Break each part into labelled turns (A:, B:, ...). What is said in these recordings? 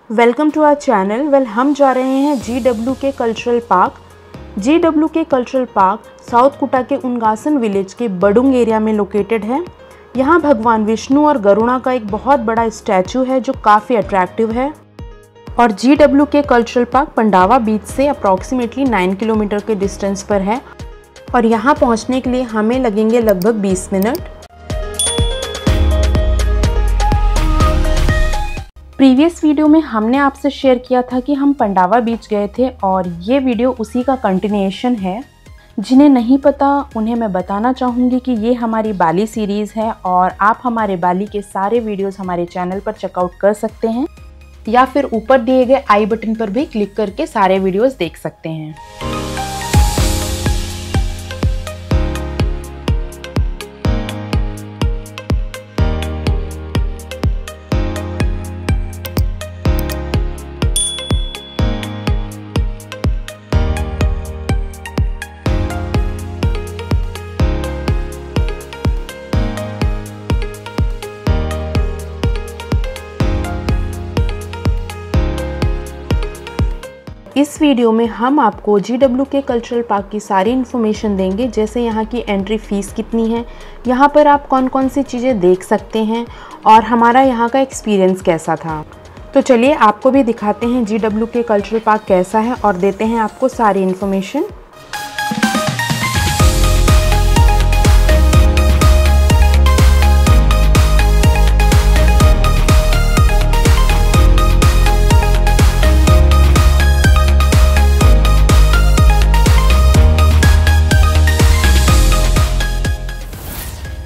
A: Welcome to our channel. हम जा रहे हैं GW cultural park. GW cultural park south कुटा के उनगासन विलेज के बडुंग एरिया में लोकेटेड है। यहाँ भगवान विष्णु और गरुड़ा का एक बहुत बड़ा स्टैचू है जो काफ़ी अट्रैक्टिव है। और GW कल्चरल पार्क पंडावा बीच से अप्रॉक्सीमेटली 9 किलोमीटर के डिस्टेंस पर है और यहाँ पहुँचने के लिए हमें लगेंगे लगभग 20 मिनट। प्रीवियस वीडियो में हमने आपसे शेयर किया था कि हम पंडावा बीच गए थे और ये वीडियो उसी का कंटिन्यूएशन है। जिन्हें नहीं पता उन्हें मैं बताना चाहूँगी कि ये हमारी बाली सीरीज़ है और आप हमारे बाली के सारे वीडियोस हमारे चैनल पर चेकआउट कर सकते हैं या फिर ऊपर दिए गए आई बटन पर भी क्लिक करके सारे वीडियोस देख सकते हैं। इस वीडियो में हम आपको GW कल्चरल पार्क की सारी इन्फॉर्मेशन देंगे, जैसे यहाँ की एंट्री फ़ीस कितनी है, यहाँ पर आप कौन कौन सी चीज़ें देख सकते हैं और हमारा यहाँ का एक्सपीरियंस कैसा था। तो चलिए आपको भी दिखाते हैं GW कल्चरल पार्क कैसा है और देते हैं आपको सारी information.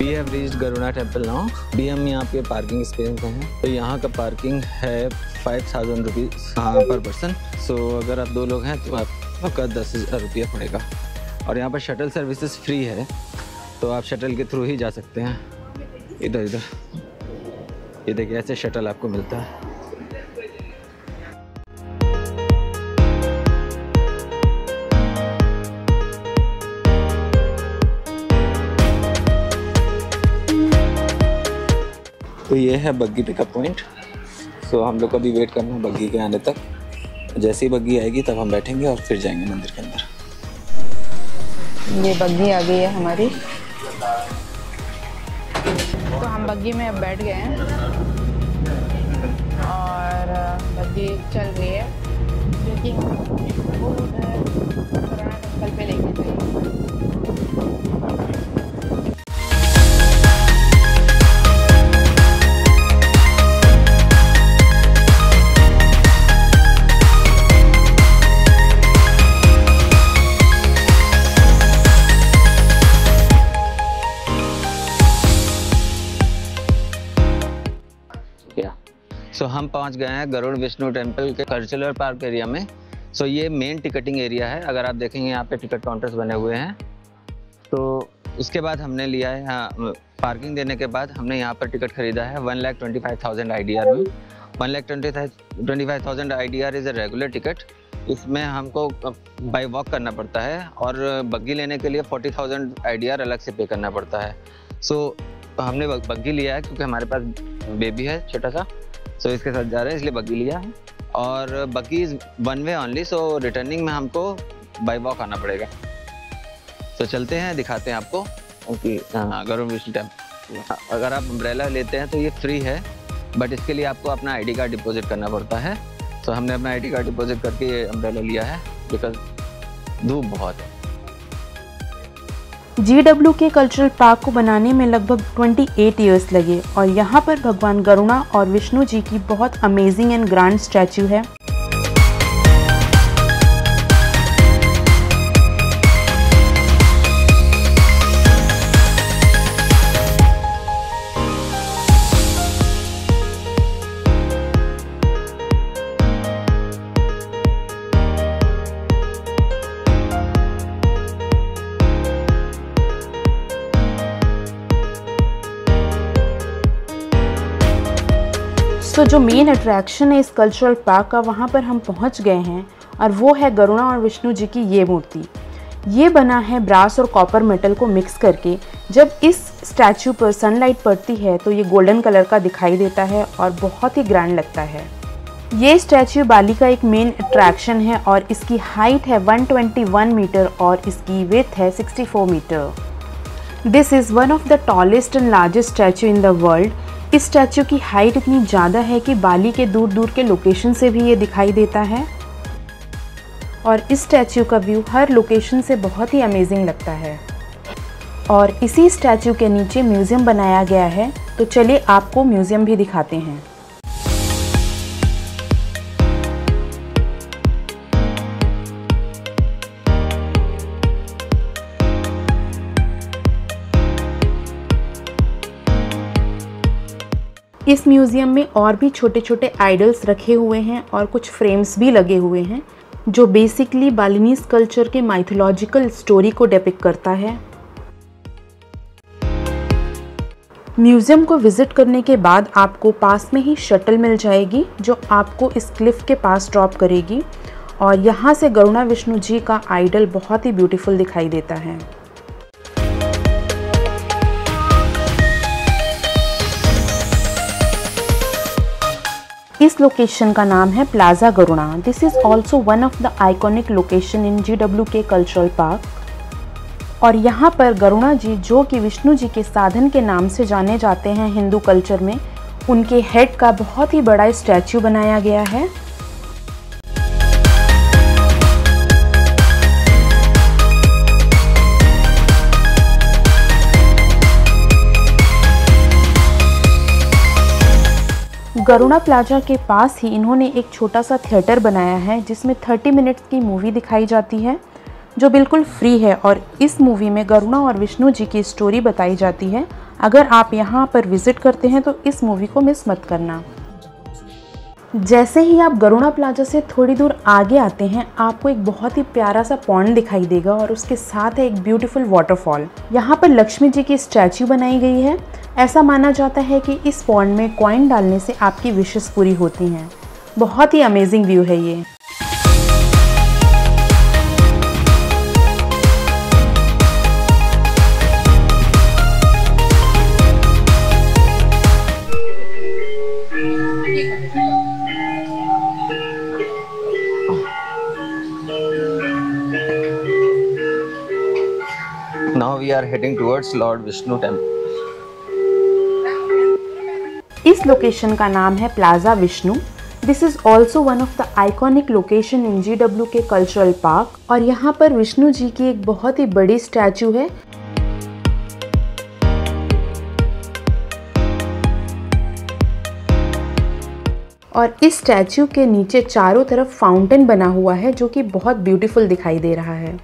B: We have reached Garuda temple now. भी हम यहाँ पे पार्किंग स्पेस में हैं। तो यहाँ का पार्किंग है 5000 रुपीज़ पर पर्सन। सो अगर आप 2 लोग हैं तो आपका 10,000 रुपया पड़ेगा। और यहाँ पर शटल सर्विसेज फ्री है, तो आप शटल के थ्रू ही जा सकते हैं। इधर ये देखिए, ऐसे शटल आपको मिलता है। तो ये है बग्गी पिकअप पॉइंट। सो हम लोग को अभी वेट करना है बग्गी के आने तक। जैसे ही बग्गी आएगी तब हम बैठेंगे और फिर जाएंगे मंदिर के अंदर।
C: ये बग्गी आ गई है हमारी, तो हम बग्गी में अब बैठ गए हैं और बग्गी चल रही है क्योंकि वो उधर पुराना टेम्पल पे लेके जाएंगे। सो हम पहुंच गए हैं गरुड़ विष्णु टेम्पल के कल्चरल पार्क एरिया में। सो ये मेन टिकटिंग एरिया है। अगर आप देखेंगे यहाँ पे टिकट काउंटर्स बने हुए हैं। तो इसके बाद हमने लिया है, हाँ, पार्किंग देने के बाद हमने यहाँ पर टिकट खरीदा है 1,25,000 IDR में। 1,25,000 IDR is a regular ticket. इसमें हमको बाई वॉक करना पड़ता है और बग्गी लेने के लिए 40,000 IDR अलग से पे करना पड़ता है। सो हमने बग्गी लिया है क्योंकि हमारे पास बेबी है छोटा सा। सो इसके साथ जा रहे हैं, इसलिए बग्गी लिया है। और buggy is 1 way only, so returning में हमको बाई वॉक आना पड़ेगा। तो चलते हैं, दिखाते हैं आपको कि गरुड़ विष्णु टेम्पल। अगर आप अम्ब्रेला लेते हैं तो ये फ्री है, बट इसके लिए आपको अपना ID कार्ड डिपॉजिट करना पड़ता है। तो हमने अपना ID कार्ड डिपॉजिट करके ये अम्ब्रेला लिया है बिकॉज धूप बहुत है।
A: GW कल्चरल पार्क को बनाने में लगभग 28 इयर्स लगे और यहाँ पर भगवान गरुड़ा और विष्णु जी की बहुत अमेजिंग एंड ग्रैंड स्टैचू है। तो जो मेन अट्रैक्शन है इस कल्चरल पार्क का, वहाँ पर हम पहुँच गए हैं और वो है गरुड़ा और विष्णु जी की ये मूर्ति। ये बना है ब्रास और कॉपर मेटल को मिक्स करके। जब इस स्टैचू पर सनलाइट पड़ती है तो ये गोल्डन कलर का दिखाई देता है और बहुत ही ग्रैंड लगता है। ये स्टैच्यू बाली का एक मेन अट्रैक्शन है और इसकी हाइट है 121 मीटर और इसकी विड्थ है 64 metre. This is one of the tallest and largest statue in the world. इस स्टैच्यू की हाइट इतनी ज़्यादा है कि बाली के दूर दूर के लोकेशन से भी ये दिखाई देता है और इस स्टैच्यू का व्यू हर लोकेशन से बहुत ही अमेजिंग लगता है। और इसी स्टैच्यू के नीचे म्यूज़ियम बनाया गया है, तो चलिए आपको म्यूज़ियम भी दिखाते हैं। इस म्यूज़ियम में और भी छोटे छोटे आइडल्स रखे हुए हैं और कुछ फ्रेम्स भी लगे हुए हैं जो बेसिकली बालिनीज कल्चर के माइथोलॉजिकल स्टोरी को डिपिक्ट करता है। म्यूज़ियम को विज़िट करने के बाद आपको पास में ही शटल मिल जाएगी जो आपको इस क्लिफ के पास ड्रॉप करेगी और यहाँ से गरुड़ा विष्णु जी का आइडल बहुत ही ब्यूटीफुल दिखाई देता है। इस लोकेशन का नाम है plaza Garuda. This is also one of the iconic location in GWK cultural park. और यहाँ पर गरुड़ा जी, जो कि विष्णु जी के साधन के नाम से जाने जाते हैं हिंदू कल्चर में, उनके हेड का बहुत ही बड़ा स्टैच्यू बनाया गया है। गरुड़ा प्लाजा के पास ही इन्होंने एक छोटा सा थिएटर बनाया है जिसमें 30 मिनट्स की मूवी दिखाई जाती है जो बिल्कुल फ्री है और इस मूवी में गरुड़ा और विष्णु जी की स्टोरी बताई जाती है। अगर आप यहाँ पर विज़िट करते हैं तो इस मूवी को मिस मत करना। जैसे ही आप गरुड़ा प्लाजा से थोड़ी दूर आगे आते हैं आपको एक बहुत ही प्यारा सा पॉन्ड दिखाई देगा और उसके साथ है एक ब्यूटीफुल वाटरफॉल। यहाँ पर लक्ष्मी जी की स्टैच्यू बनाई गई है। ऐसा माना जाता है कि इस पॉन्ड में कॉइन डालने से आपकी विशेस पूरी होती हैं। बहुत ही अमेजिंग व्यू है ये।
C: Now we are heading towards Lord Vishnu Temple.
A: इस लोकेशन का नाम है plaza Vishnu. This is also one of the iconic location in GWK cultural park और यहाँ पर विष्णु जी की एक बहुत ही बड़ी स्टैचू है। और इस स्टैचू के नीचे चारों तरफ फाउंटेन बना हुआ है जो कि बहुत ब्यूटीफुल दिखाई दे रहा है।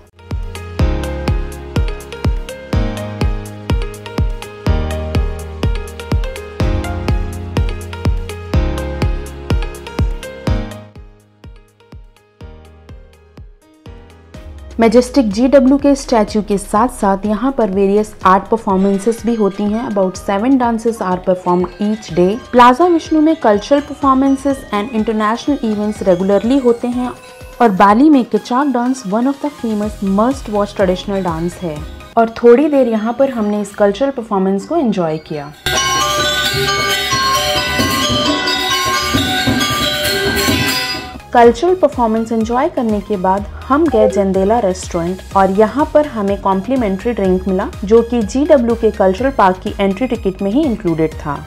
A: मैजेस्टिक GWK स्टैचू के साथ साथ यहाँ पर वेरियस आर्ट परफॉर्मेंसेस भी होती हैं। About 7 dances are performed each day. Plaza Vishnu में cultural performances and international events regularly होते हैं और बाली में कचाक dance one of the famous must watch traditional dance है। और थोड़ी देर यहाँ पर हमने इस कल्चरल परफॉर्मेंस को एंजॉय किया। कल्चरल परफॉर्मेंस एंजॉय करने के बाद हम गए जंदेला रेस्टोरेंट और यहाँ पर हमें कॉम्प्लीमेंट्री ड्रिंक मिला जो कि GWK कल्चरल पार्क की एंट्री टिकट में ही इंक्लूडेड था।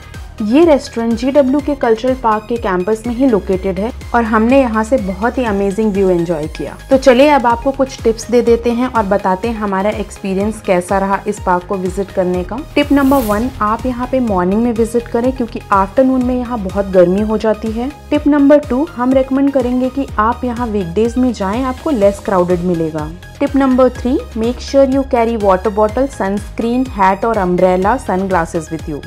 A: ये रेस्टोरेंट GWK कल्चरल पार्क के कैंपस में ही लोकेटेड है और हमने यहाँ से बहुत ही अमेजिंग व्यू एंजॉय किया। तो चलिए अब आपको कुछ टिप्स दे देते हैं और बताते हैं हमारा एक्सपीरियंस कैसा रहा इस पार्क को विजिट करने का। टिप नंबर 1, आप यहाँ पे मॉर्निंग में विजिट करें क्योंकि आफ्टरनून में यहाँ बहुत गर्मी हो जाती है। टिप नंबर 2, हम रेकमेंड करेंगे कि आप यहाँ वीकडेज में जाएं, आपको लेस क्राउडेड मिलेगा। Tip number 3, make sure you carry water bottle, sunscreen, hat और umbrella, sun glasses with you.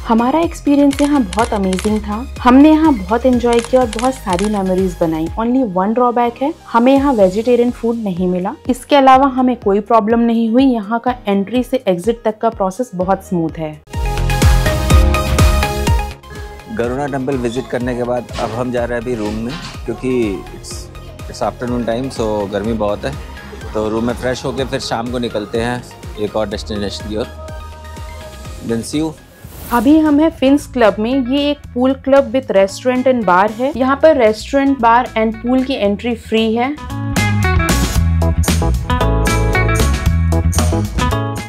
A: हमारा एक्सपीरियंस यहाँ बहुत अमेजिंग था। हमने यहाँ बहुत एंजॉय किया और बहुत सारी मेमोरीज बनाई। ओनली वन ड्रॉबैक है, हमें यहाँ वेजिटेरियन फूड नहीं मिला। इसके अलावा हमें कोई प्रॉब्लम नहीं हुई। यहाँ का एंट्री से एग्जिट तक का प्रोसेस बहुत स्मूथ है।
B: गरुड़ा टेम्पल विजिट करने के बाद अब हम जा रहे हैं अभी रूम में क्योंकि इट्स आफ्टरनून टाइम, सो गर्मी बहुत है। तो रूम में फ्रेश होके फिर शाम को निकलते हैं एक और डेस्टिनेशन की ओर। देन सी यू
A: अभी हम हैं फिन्स क्लब में। ये एक pool club with restaurant and bar है। यहाँ पर रेस्टोरेंट, बार एंड पूल की एंट्री फ्री है।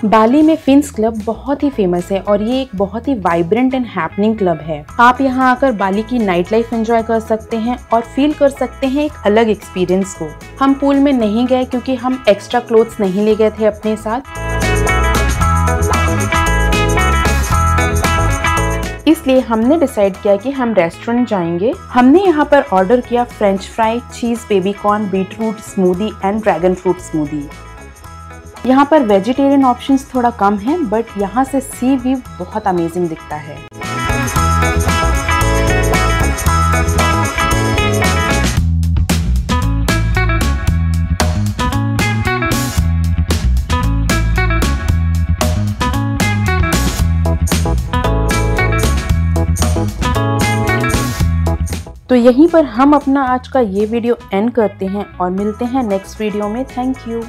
A: बाली में फिन्स क्लब बहुत ही फेमस है और ये एक बहुत ही वाइब्रेंट एंड हैपनिंग क्लब है। आप यहाँ आकर बाली की नाइट लाइफ एंजॉय कर सकते हैं और फील कर सकते हैं एक अलग एक्सपीरियंस को। हम पूल में नहीं गए क्योंकि हम एक्स्ट्रा क्लोथ्स नहीं ले गए थे अपने साथ, इसलिए हमने डिसाइड किया कि हम रेस्टोरेंट जाएंगे। हमने यहाँ पर ऑर्डर किया फ्रेंच फ्राई, चीज baby corn, beetroot smoothie and dragon fruit smoothie. यहाँ पर वेजिटेरियन ऑप्शंस थोड़ा कम हैं, बट यहाँ से सी व्यू बहुत अमेजिंग दिखता है। तो यहीं पर हम अपना आज का ये वीडियो एंड करते हैं और मिलते हैं नेक्स्ट वीडियो में। Thank you.